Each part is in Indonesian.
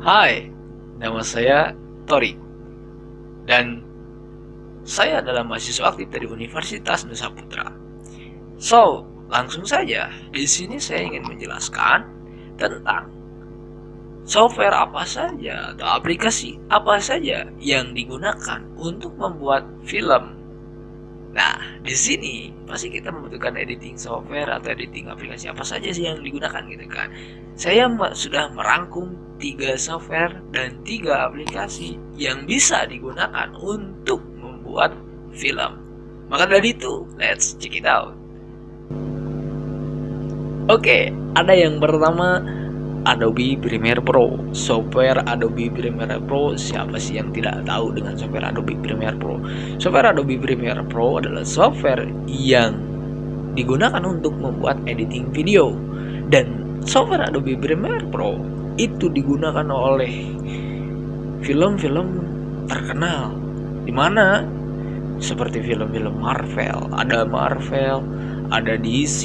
Hai, nama saya Tori dan saya adalah mahasiswa aktif dari Universitas Nusa Putra. So, langsung saja di sini saya ingin menjelaskan tentang software apa saja atau aplikasi apa saja yang digunakan untuk membuat film. Nah, di sini pasti kita membutuhkan editing software atau editing aplikasi apa saja sih yang digunakan gitu kan. Saya sudah merangkum 3 software dan 3 aplikasi yang bisa digunakan untuk membuat film. Maka dari itu, let's check it out. Oke, ada yang pertama Adobe Premiere Pro. Software Adobe Premiere Pro, siapa sih yang tidak tahu dengan software Adobe Premiere Pro? Software Adobe Premiere Pro adalah software yang digunakan untuk membuat editing video. Dan software Adobe Premiere Pro itu digunakan oleh film-film terkenal, dimana seperti film-film Marvel, ada DC,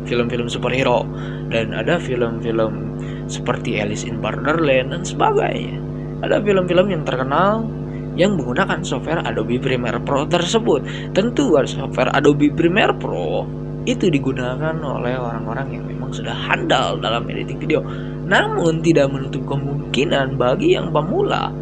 film-film superhero, dan ada film-film seperti Alice in Borderland dan sebagainya. Ada film-film yang terkenal yang menggunakan software Adobe Premiere Pro tersebut. Tentu software Adobe Premiere Pro itu digunakan oleh orang-orang yang memang sudah handal dalam editing video. Namun tidak menutup kemungkinan bagi yang pemula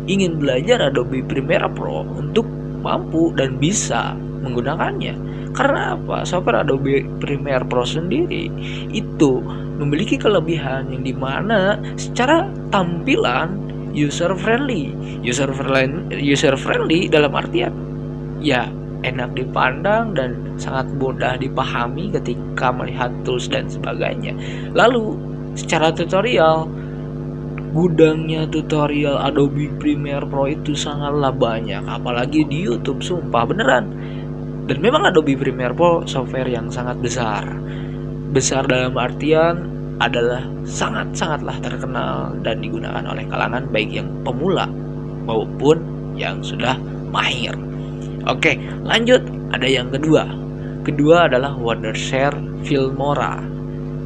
ingin belajar Adobe Premiere Pro untuk mampu dan bisa menggunakannya. Karena apa? Software Adobe Premiere Pro sendiri itu memiliki kelebihan yang dimana secara tampilan user friendly dalam artian ya enak dipandang dan sangat mudah dipahami ketika melihat tools dan sebagainya. Lalu secara tutorial, gudangnya tutorial Adobe Premiere Pro itu sangatlah banyak, apalagi di YouTube, sumpah beneran. Dan memang Adobe Premiere Pro software yang sangat besar dalam artian adalah sangatlah terkenal dan digunakan oleh kalangan baik yang pemula maupun yang sudah mahir. Oke, lanjut. Ada yang kedua adalah Wondershare Filmora.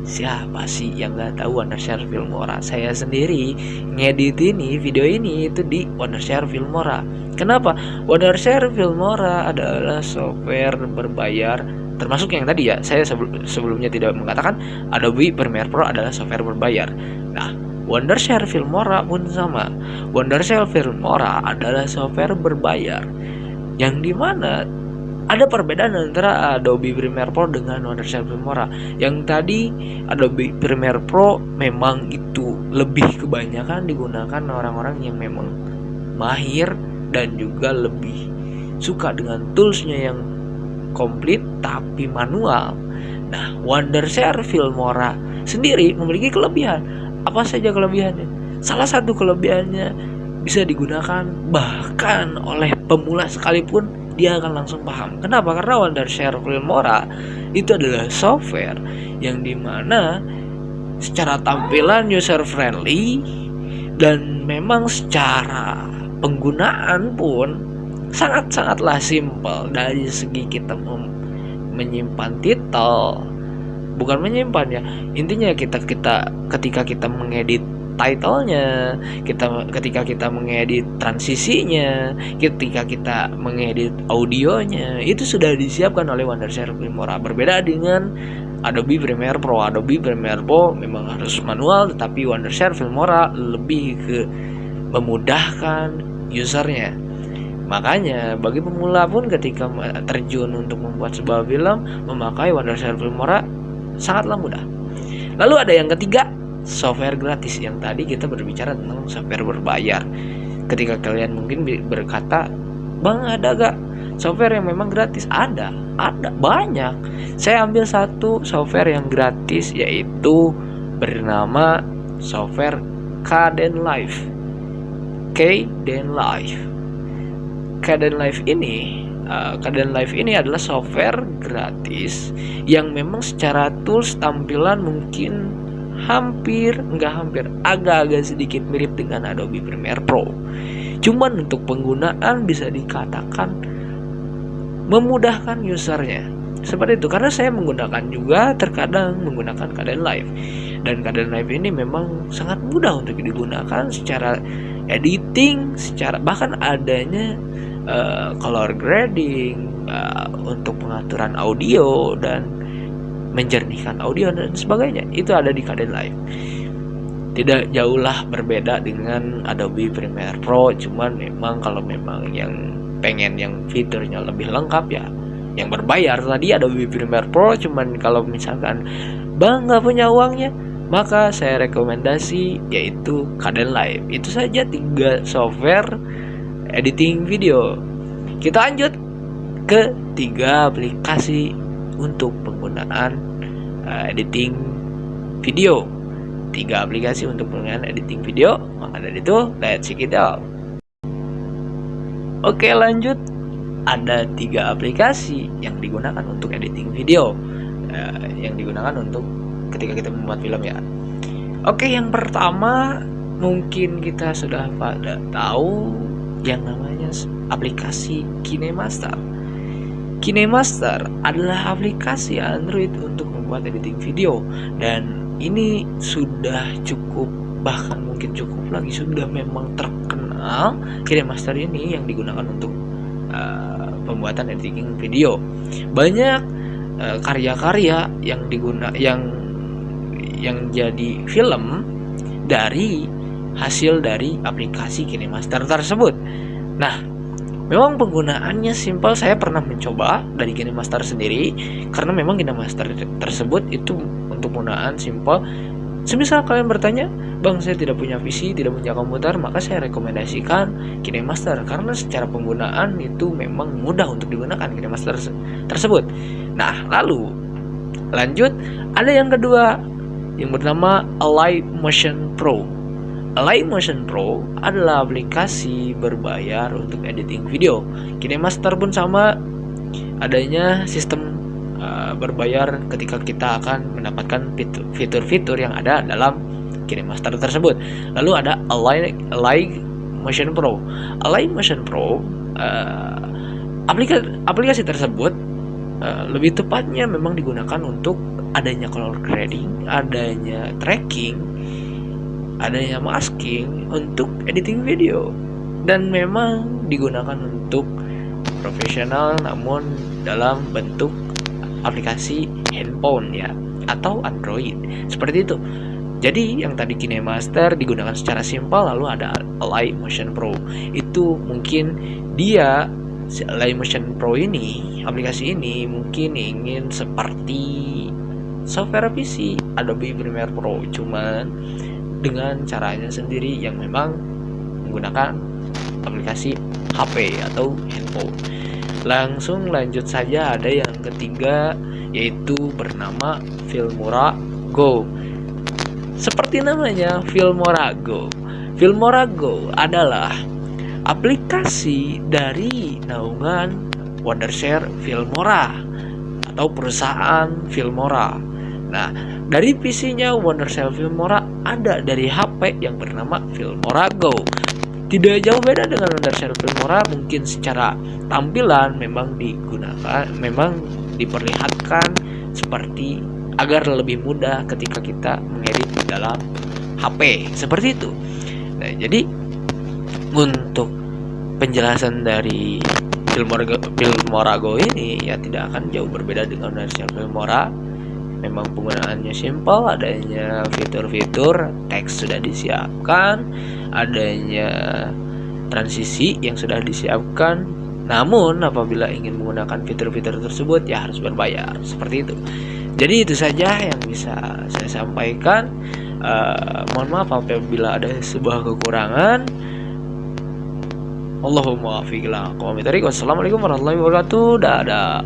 Siapa sih yang gak tahu Wondershare Filmora? Saya sendiri ngedit video ini itu di Wondershare Filmora. Kenapa? Wondershare Filmora adalah software berbayar, termasuk yang tadi ya, saya sebelumnya tidak mengatakan Adobe Premiere Pro adalah software berbayar. Nah, Wondershare Filmora pun sama. Wondershare Filmora adalah software berbayar, yang dimana ada perbedaan antara Adobe Premiere Pro dengan Wondershare Filmora. Yang tadi Adobe Premiere Pro memang itu lebih kebanyakan digunakan orang-orang yang memang mahir dan juga lebih suka dengan toolsnya yang komplit tapi manual. Nah, Wondershare Filmora sendiri memiliki kelebihan. Apa saja kelebihannya? Salah satu kelebihannya bisa digunakan bahkan oleh pemula sekalipun dia akan langsung paham. Kenapa? Karena Wondershare Filmora itu adalah software yang dimana secara tampilan user friendly dan memang secara penggunaan pun sangatlah simple. Dari segi kita menyimpan title, bukan menyimpan ya, intinya ketika kita mengedit titlenya, ketika kita mengedit transisinya, ketika kita mengedit audionya, itu sudah disiapkan oleh Wondershare Filmora. Berbeda dengan Adobe Premiere Pro. Adobe Premiere Pro memang harus manual, tetapi Wondershare Filmora lebih ke memudahkan usernya. Makanya bagi pemula pun ketika terjun untuk membuat sebuah film, memakai Wondershare Filmora sangatlah mudah. Lalu ada yang ketiga, software gratis. Yang tadi kita berbicara tentang software berbayar. Ketika kalian mungkin berkata, "Bang, ada gak software yang memang gratis?" Ada banyak. Saya ambil satu software yang gratis, yaitu bernama software Kdenlive. Kdenlive ini adalah software gratis yang memang secara tools tampilan mungkin agak-agak sedikit mirip dengan Adobe Premiere Pro. Cuman untuk penggunaan bisa dikatakan memudahkan usernya. Seperti itu, karena saya terkadang menggunakan Kdenlive. Dan Kdenlive ini memang sangat mudah untuk digunakan secara editing, secara bahkan adanya color grading, untuk pengaturan audio dan menjernihkan audio dan sebagainya. Itu ada di Kdenlive. Tidak jauhlah berbeda dengan Adobe Premiere Pro, cuman memang kalau memang yang pengen yang fiturnya lebih lengkap ya yang berbayar tadi Adobe Premiere Pro. Cuman kalau misalkan Bang nggak punya uangnya, maka saya rekomendasi yaitu Kdenlive. Itu saja 3 software editing video. Kita lanjut ke 3 aplikasi untuk penggunaan editing video. 3 aplikasi untuk penggunaan editing video. Maka dari itu, let's check it out. Oke, lanjut. Ada 3 aplikasi yang digunakan untuk editing video, yang digunakan untuk ketika kita membuat film ya. Oke, yang pertama mungkin kita sudah pada tahu yang namanya aplikasi KineMaster. KineMaster adalah aplikasi Android untuk membuat editing video, dan ini sudah cukup, bahkan mungkin cukup lagi, sudah memang terkenal. KineMaster ini yang digunakan untuk pembuatan editing video. Banyak karya-karya yang yang jadi film dari hasil dari aplikasi KineMaster tersebut. Nah, memang penggunaannya simpel. Saya pernah mencoba dari KineMaster sendiri, karena memang KineMaster tersebut itu untuk penggunaan simpel. Semisal kalian bertanya, Bang saya tidak punya PC, tidak punya komputer, maka saya rekomendasikan KineMaster, karena secara penggunaan itu memang mudah untuk digunakan KineMaster tersebut. Nah, lalu lanjut, ada yang kedua yang bernama Align-Motion Pro. Align-Motion Pro adalah aplikasi berbayar untuk editing video. KineMaster pun sama, adanya sistem berbayar ketika kita akan mendapatkan fitur-fitur yang ada dalam KineMaster tersebut. Lalu ada Align-Motion Pro. Align-Motion Pro, aplikasi tersebut lebih tepatnya memang digunakan untuk adanya color grading, adanya tracking, adanya masking untuk editing video, dan memang digunakan untuk profesional namun dalam bentuk aplikasi handphone ya, atau Android seperti itu. Jadi yang tadi KineMaster digunakan secara simpel, lalu ada Align-Motion Pro. Itu mungkin dia Align-Motion Pro ini, aplikasi ini mungkin ingin seperti software PC Adobe Premiere Pro, cuman dengan caranya sendiri yang memang menggunakan aplikasi HP atau handphone. Langsung lanjut saja, ada yang ketiga yaitu bernama Filmora Go. Seperti namanya, Filmora Go. Filmora Go adalah aplikasi dari naungan Wondershare Filmora atau perusahaan Filmora. Nah, dari PC-nya Wondershare Filmora ada dari HP yang bernama Filmora Go. Tidak jauh beda dengan Wondershare Filmora, mungkin secara tampilan memang digunakan, memang diperlihatkan seperti agar lebih mudah ketika kita mengedit di dalam HP, seperti itu. Nah, jadi untuk penjelasan dari Filmora Go ini ya tidak akan jauh berbeda dengan Wondershare Filmora. Memang penggunaannya simpel, adanya fitur-fitur teks sudah disiapkan, adanya transisi yang sudah disiapkan. Namun apabila ingin menggunakan fitur-fitur tersebut ya harus berbayar, seperti itu. Jadi itu saja yang bisa saya sampaikan. Mohon maaf apabila ada sebuah kekurangan. Allahumma afiq. Wassalamualaikum warahmatullahi wabarakatuh. Dadah.